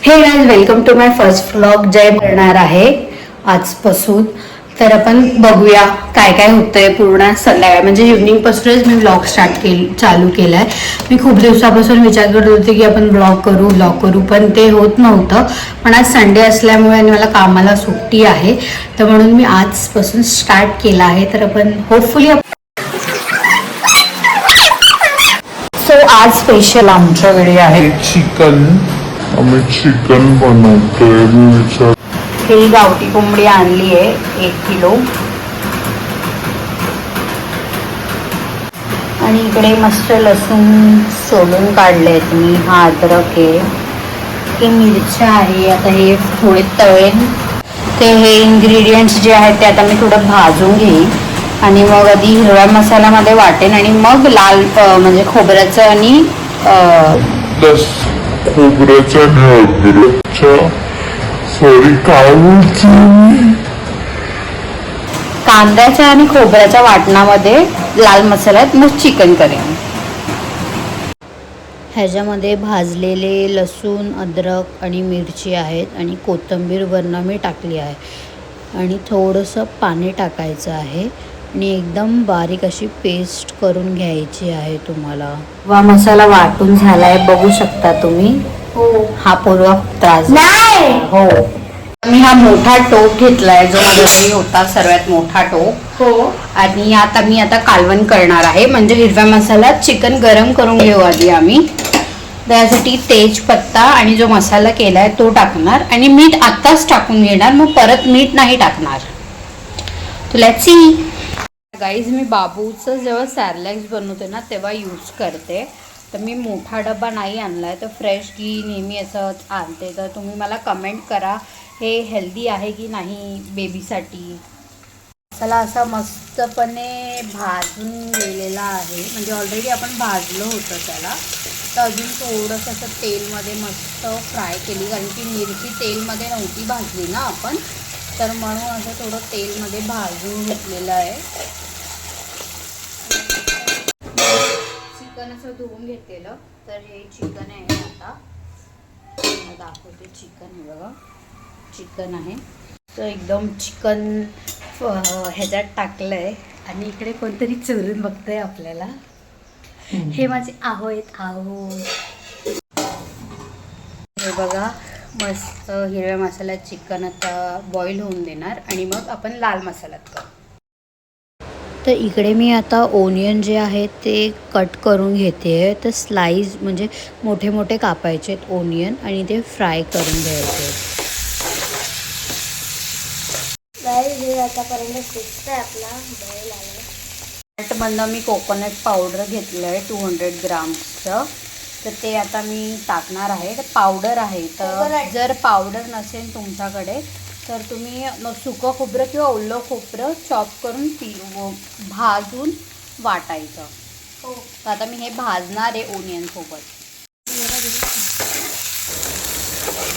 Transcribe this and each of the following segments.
हे guys, welcome to my first vlog. जय करणार आहे आजपासून. तर आपण बघूया काय काय होतंय पूर्ण संध्याकाळ म्हणजे इव्हनिंग पासूनच मी व्लॉग चालू केलाय. मी खूप दिवसापासून विचार करत होते की आपण व्लॉग करू पण ते होत नव्हतं. पण आज संडे असल्यामुळे आणि मला कामाला सुट्टी आहे तर म्हणून मी आजपासून स्टार्ट केला आहे. तर आपण होपफुली आज स्पेशल आमच्याकडे आहे चिकन. आम्ही चिकन बनवतोय. ही गावठी कोंबडी आणली आहे 1 किलो. आणि इकडे मस्त लसूण सोलून काढले आहेत मी. हा अद्रक आहे, हे मिरच्या आहे. आता हे थोडे तळेन ते हे इन्ग्रेडियंट्स जे आहेत ते आता मी थोडं भाजून घेईन आणि मग आधी हिरव्या मसाल्यामध्ये वाटेन आणि मग लाल म्हणजे खोबऱ्याचं आणि खोबऱ्याच्या आणि अद्रकच्या कांद्याच्या आणि खोबऱ्याच्या वाटणामध्ये लाल मसाल्यात मग चिकन करेन. ह्याच्यामध्ये भाजलेले लसूण, अद्रक आणि मिरची आहेत आणि कोथिंबीर वरनं मी टाकली आहे आणि थोडंसं पाणी टाकायचं आहे आणि एकदम बारीक अशी पेस्ट करून घ्यायची आहे. तुम्हाला वा मसाला वाटून झालाय बघू शकता तुम्ही. हो, हा पूर्व त्रास नाही. हो, मी हा मोठा टोप घेतलाय जो माझ्याकडे होता सर्वात मोठा टोप. हो, आणि आता मी कालवण करणार आहे. म्हणजे हिरव्या मसाल्यात चिकन गरम करून घेऊ आधी आम्ही. त्यासाठी तेजपत्ता आणि जो मसाला केलाय तो टाकणार आणि मीठ आत्ताच टाकून घेणार, मग परत मीठ नाही टाकणार. तो लेट्स सी. गाईज, मी बाबूचं जेव्हा सॅरलॅक्स बनवते ना तेव्हा यूज करते. तर मी मोठा डबा नाही आणलाय, तर फ्रेश घी नेहमी असं आणते. तर तुम्ही मला कमेंट करा हे हेल्दी आहे की नाही बेबीसाठी. मसाला असा मस्तपणे भाजून गेलेला आहे, म्हणजे ऑलरेडी आपण भाजलं होतं त्याला. तर अजून थोडंसं असं तेलमध्ये मस्त फ्राय केली, कारण की मिरची तेलमध्ये नव्हती भाजली ना आपण, तर म्हणून असं थोडं तेलमध्ये भाजून घेतलेलं आहे. चिकन असं धुवून घेतलेलं. तर हे चिकन आहे. आता दाखवते चिकन. हे बघा, चिकन आहे. तर एकदम चिकन ह्याच्यात टाकलं आहे आणि इकडे कोणतरी चोरून बघतंय आपल्याला. हे माझे आहो आहेत, आहो. हे बघा, मस्त हिरव्या मसाल्यात चिकन आता बॉईल होऊन देणार आणि मग आपण लाल मसाल्यात करू. तर इकडे मी आता ओनियन जे आहेत ते कट करून घेते. तर स्लाइस म्हणजे मोठे मोठे कापायचे आहेत ओनियन आणि ते फ्राय करून घ्यायचे. आतापर्यंत शिजतंय आपला बॉईल आला. मधनं मी कोकोनट पावडर घेतलं आहे 200 ग्राम्सचं. तर ते आता मी टाकणार आहे. तर पावडर आहे, तर जर पावडर नसेल तुमच्याकडे तर तुम्ही सुकं खोबरं किंवा ओलं खोबरं चॉप करून भाजून वाटायचं. हो, तर आता मी हे भाजणार आहे ओनियन सोबत.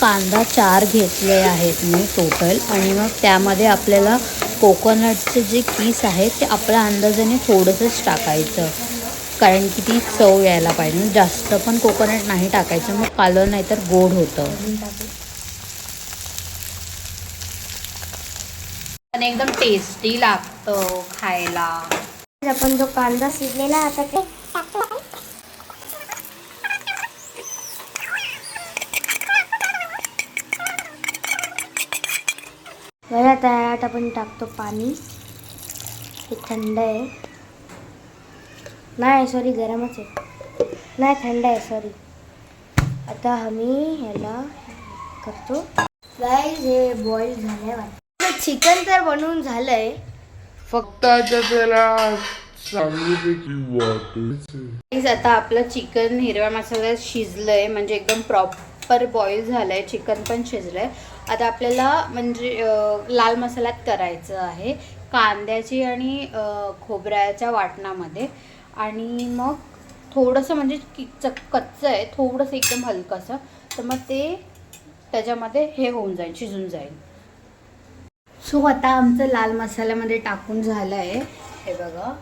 कांदा 4 घेतले आहेत मी टोटल आणि मग त्यामध्ये आपल्याला कोकोनटचे जे किस आहेत ते आपल्या अंदाजाने थोडंसंच टाकायचं, कारण की ती चव यायला पाहिजे. जास्त पण कोकोनट नाही टाकायचं, मग कालवण नाही तर गोड होतं आणि एकदम टेस्टी लागतं खायला. आपण जो कांदा शिजलेला आता ते बघा, त्यात आपण टाकतो पाणी. हे थंड आहे, नाही सॉरी गरमच आहे, नाही थंड आहे सॉरी. आता आम्ही ह्याला करतो. गाईज, हे बॉईल झालंय वाटतं. चिकन तर बनवून झालंय, फक्त आता त्याला चांगलीपैकी वाटायचं. आता आपलं चिकन हिरव्या मसाल्यात शिजलंय, म्हणजे एकदम प्रॉपर बॉईल झालंय. चिकन पण शिजलंय. आता आपल्याला म्हणजे लाल मसाल्यात करायचं आहे कांद्याची आणि खोबऱ्याच्या वाटणामध्ये. आणि मग थोडंसं म्हणजे कच्चं आहे थोडंसं, एकदम हलकंसं. तर मग ते त्याच्यामध्ये हे होऊन जाईल, शिजून जाईल. सो आता आमचं लाल मसाल्यामध्ये टाकून झालं आहे, हे बघा.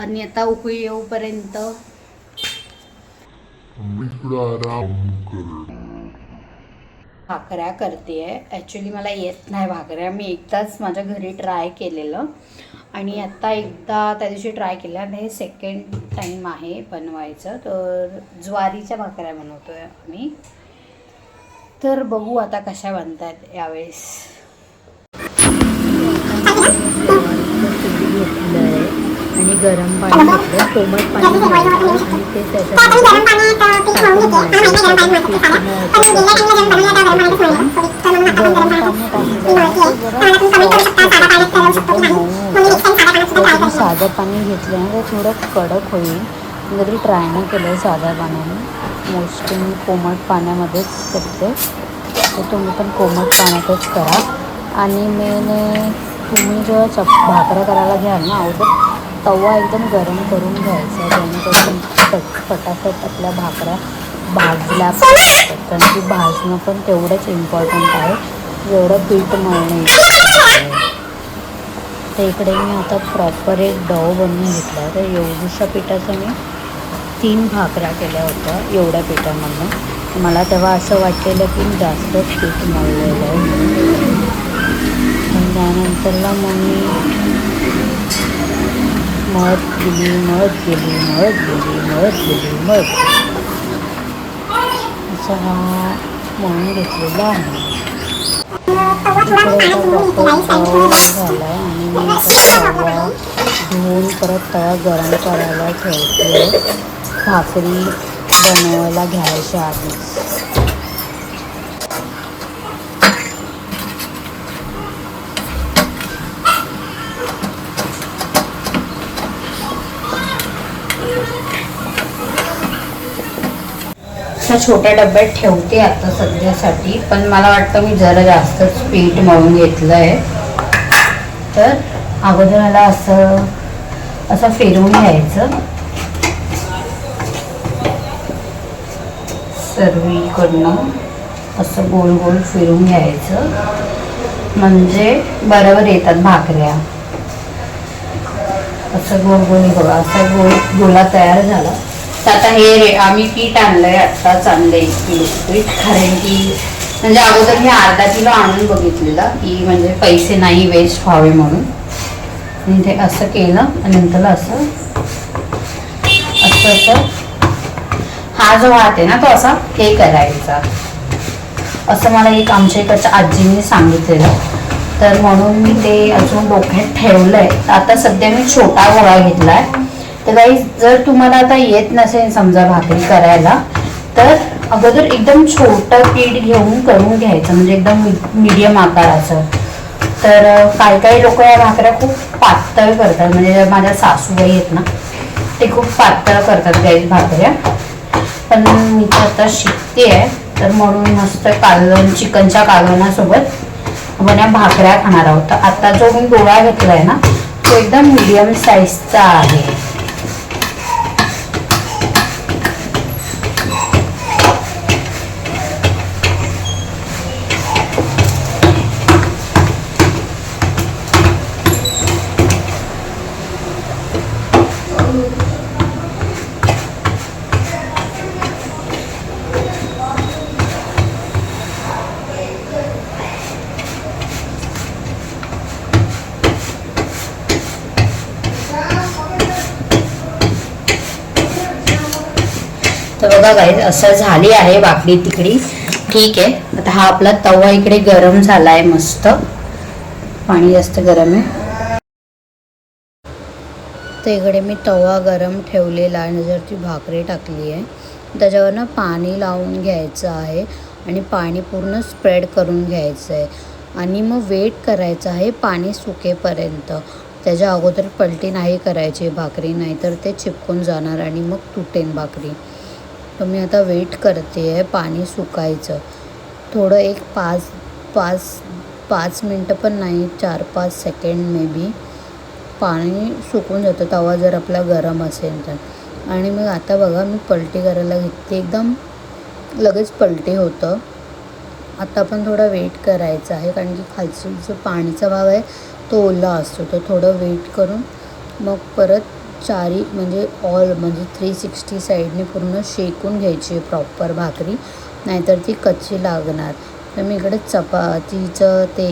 आणि आता उकळी येऊपर्यंत आराम कर. भाकऱ्या करते आहे. ॲक्च्युली मला येत नाही भाकऱ्या. मी एकदाच माझ्या घरी ट्राय केलेलं आणि आत्ता एकदा त्या दिवशी ट्राय केलं आणि हे सेकंड टाईम आहे बनवायचं. तर ज्वारीच्या भाकऱ्या बनवतो आहे आम्ही. तर बघू आता कशा बनतात यावेळेस. घेतलं आहे आणि गरम पाणी घेतलं, कोमट पाणी घ्यायचं आणि ते त्याच्यामध्ये टाकून साधं पाणी घेतल्याने ते थोडं कडक होईल. मी कधी ट्राय नाही केलं साध्या पाण्याने. मोस्टली मी कोमट पाण्यामध्येच करते, तर तुम्ही पण कोमट पाण्यातच करा. आणि मेन तुम्ही जेव्हा भाकऱ्या करायला घ्याल ना, अगोदर तवा एकदम गरम करून घ्यायचा, जेणेकरून फटाफट आपल्या भाकऱ्या भाजल्या पाहिजेत. कारण की भाजणं पण तेवढंच इम्पॉर्टंट आहे जेवढं पीठ मळणे. तर इकडे मी आता प्रॉपर एक डो बनवून घेतला. तर एवढ्याशा पिठाचं मी 3 भाकऱ्या केल्या होत्या एवढ्या पिठामधनं. मला तेव्हा असं वाटलेलं की जास्तच पीठ मळलेलं आहे. आणि त्यानंतरला मग मी मळत गेली असा हा मळून घेतलेला आहे. इकडे तवा झाला आहे आणि मी तवा धुवून परत तवा गरम करायला ठेवते भाकरी बनवायला घ्यायच्या आधीच. छोट्या डब्यात ठेवते आता सध्यासाठी, पण मला वाटतं मी जरा जास्तच पीठ मळून घेतलं आहे. तर अगोदर मला असं फिरवून घ्यायचं सर्वीकडनं, असं गोल गोल फिरून घ्यायचं म्हणजे बरोबर येतात भाकऱ्या. असं गोल गोल बघा, असा गोला तयार झाला. तर आता हे आम्ही पीठ आणलंय आत्ताच आणलंय पीठ, कारण की म्हणजे अगोदर मी अर्धा किलो आणून बघितलेलं की म्हणजे पैसे नाही वेस्ट व्हावे म्हणून. आणि ते असं केलं आणि नंतर असं हा जो भात आहे ना तो असा हे करायचा, असं मला एक आमच्या इकडच्या आजीने सांगितलेलं. तर म्हणून मी ते अजून डोक्यात ठेवलंय. आता सध्या मी छोटा गोळा घेतलाय. तर काही जर तुम्हाला आता येत नसेल समजा भाकरी करायला, तर अगोदर एकदम छोटं पीठ घेऊन करून घ्यायचं, म्हणजे एकदम मीडियम आकाराचं. तर काही लोक या भाकऱ्या खूप पातळ करतात, म्हणजे माझ्या सासूबाई आहेत ना ते खूप पातळ करतात गाईस भाकऱ्या. पण मी तर आता शिकते आहे, तर म्हणून मस्त कालवण चिकनच्या कालवणासोबत आपण या भाकऱ्या खाणार आहोत. आता जो मी गोळा घेतला आहे ना तो एकदम मीडियम साईजचा आहे. तर बघा गाईस असं झाली आहे भाकरी तिकडी. ठीक आहे, आता हा आपला तवा इकडे गरम झाला आहे, मस्त पाणी जास्त गरम आहे. तर इकडे मी तवा गरम ठेवलेला आहे, त्याच्यावरती भाकरी टाकली आहे. त्याच्यावरनं पाणी लावून घ्यायचं आहे आणि पाणी पूर्ण स्प्रेड करून घ्यायचं आहे आणि मग वेट करायचं आहे पाणी सुकेपर्यंत. त्याच्या अगोदर पलटी नाही करायची भाकरी, नाहीतर ते चिपकून जाणार आणि मग तुटेन भाकरी. तर मी आता वेट करते आहे पाणी सुकायचं. थोडं एक 5 मिनटं पण नाही, 4-5 सेकंड मे बी पाणी सुकून जातं तवा जर आपला गरम असेल तर. आणि मग आता बघा मी पलटी करायला घेते, एकदम लगेच पलटी होतं. आता पण थोडा वेट करायचा आहे, कारण की खालचा जो पाणीचा भाग आहे तो ओला असतो. तर थोडं वेट करून मग परत चारी म्हणजे ऑल म्हणजे 360 साईडने पूर्ण शेकून घ्यायची प्रॉपर भाकरी, नाहीतर ती कच्ची लागणार. तर मी इकडे चपातीचं ते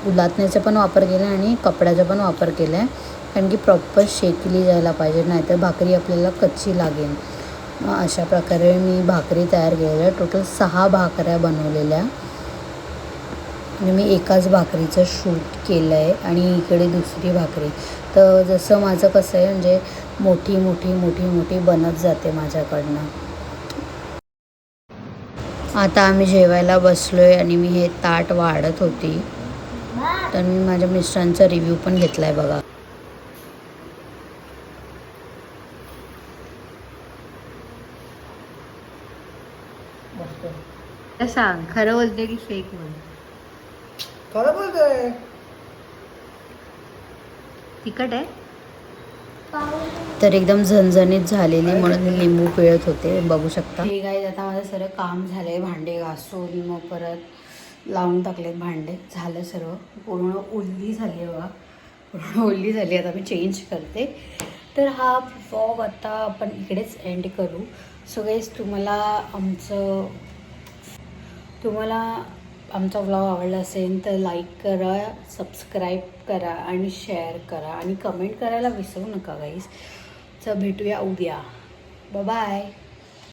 उलाटण्याचा पण वापर केला आहे आणि कपड्याचा पण वापर केला आहे, कारण की प्रॉपर शेकली जायला पाहिजे, नाहीतर भाकरी आपल्याला कच्ची लागेल. मग अशा प्रकारे मी भाकरी तयार केलेल्या. टोटल 6 भाकऱ्या बनवलेल्या आणि मी एकाच भाकरीचं शूट केलं आहे आणि इकडे दुसरी भाकरी. तर जसं माझं कसं आहे म्हणजे मोठी मोठी मोठी मोठी बनत जाते माझ्याकडनं. आता आम्ही जेवायला बसलो आहे आणि मी हे ताट वाढत होती, तर मी माझ्या मिस्टरांचा रिव्ह्यू पण घेतला आहे बघा. सांग, खरं बोलते की फेक म्हण? खरं बोलतोय. तिखट आहे तर एकदम झणझणीत झालेली, म्हणून मी लिंबू पिळत होते, बघू शकता. हे गाईज आता माझं सर्व काम झालं आहे. भांडे घासून मग परत लावून टाकलेत भांडे, झालं सर्व. पूर्ण ओली झाली आहे बघा, पूर्ण ओली झाली. आता मी चेंज करते. तर हा व्लॉग आता आपण इकडेच एंड करू. सो गाईज तुम्हाला आमचा व्लॉग आवडला असेल तर लाईक करा, सबस्क्राईब करा आणि शेअर करा आणि कमेंट करायला विसरू नका गाईज. चल भेटूया उद्या. बाय.